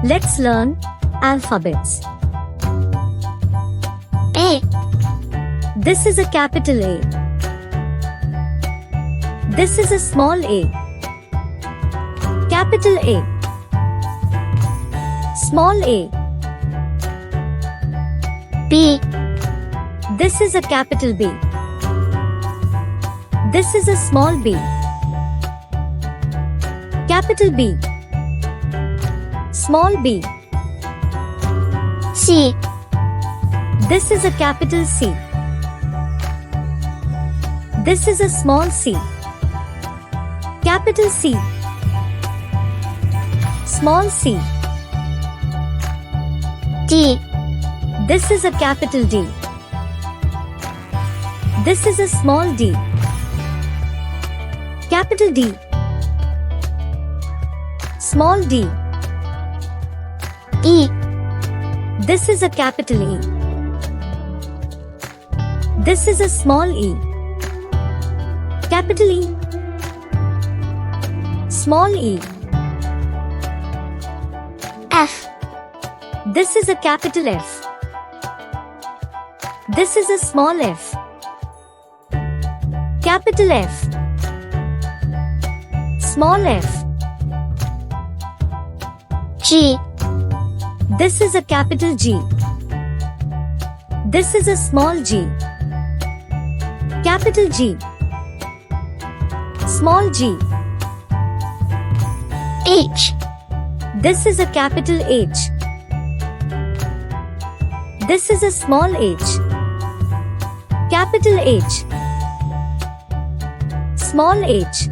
Let's learn alphabets. A. This is a capital A. This is a small a. Capital A. Small a. B. This is a capital B. This is a small b. Capital B. Small b. C. This is a capital C. This is a small c. Capital C. Small c. D. This is a capital D. This is a small d. Capital D. Small d. E. This is a capital E. This is a small e. Capital E. Small e. F. This is a capital F. This is a small f. Capital F. Small f. G. This is a capital G. This is a small g. Capital G. Small g. H. This is a capital H. This is a small h. Capital H. Small h.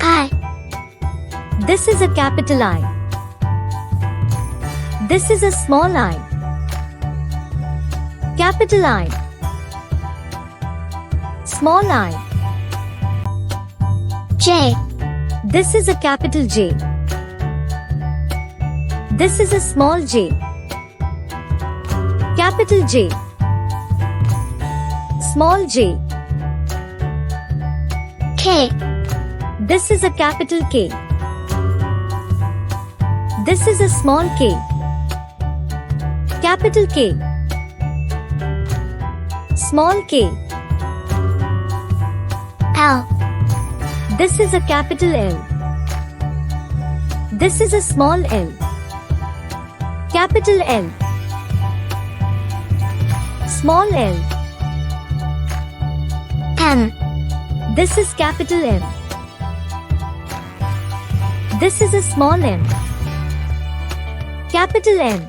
I. This is a capital I. This is a small I. Capital I. Small I. J. This is a capital J. This is a small j. Capital J. Small j. K. This is a capital K. This is a small k. Capital K. Small k. L. This is a capital L. This is a small l. Capital L. Small l. M. This is capital M. This is a small m. Capital M.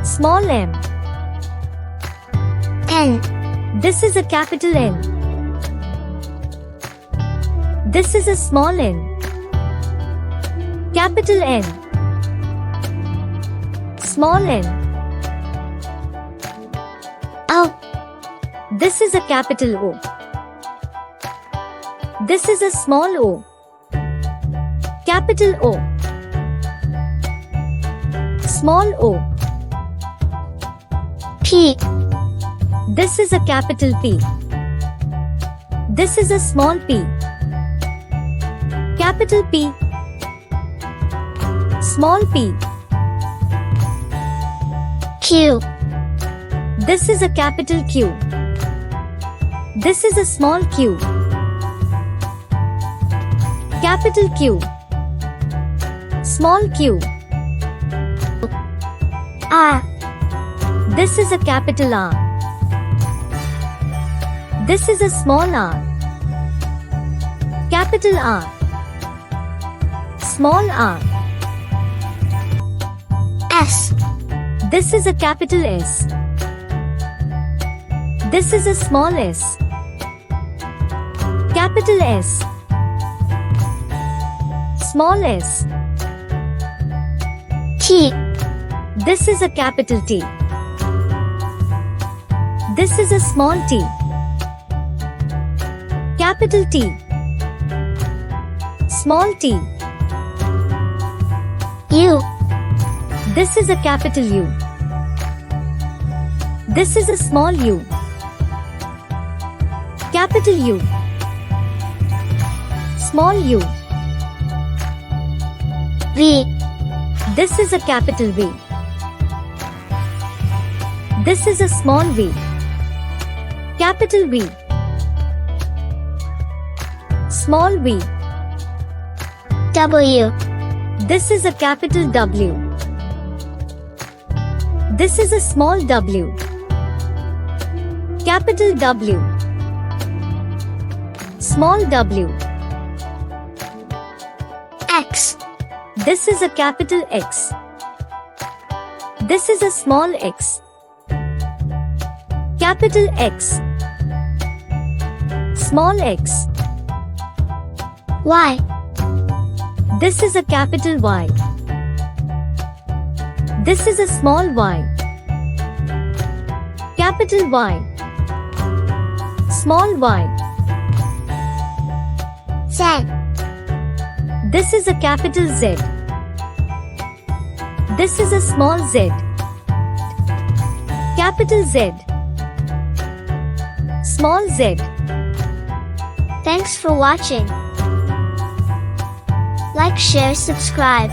Small m. N. This is a capital N. This is a small n. Capital N. Small n. O. This is a capital O. This is a small o. Capital O. Small o. P. This is a capital P. This is a small p. Capital P. Small p. Q. This is a capital Q. This is a small q. Capital Q. Small q. R. This is a capital R. This is a small r. Capital R. Small r. S. This is a capital S. This is a small s. Capital S. Small s. T. This is a capital T. This is a small t. Capital T. Small t. U. This is a capital U. This is a small u. Capital U. Small u. V. This is a capital V. This is a small v. Capital V. Small v. W. This is a capital W. This is a small w. Capital W. Small w. X. This is a capital X. This is a small x. Capital X. Small x. Y. This is a capital Y. This is a small y. Capital Y. Small y. Z. This is a capital Z. This is a small z. Capital Z. Small z. Thanks for watching. Like, share, subscribe.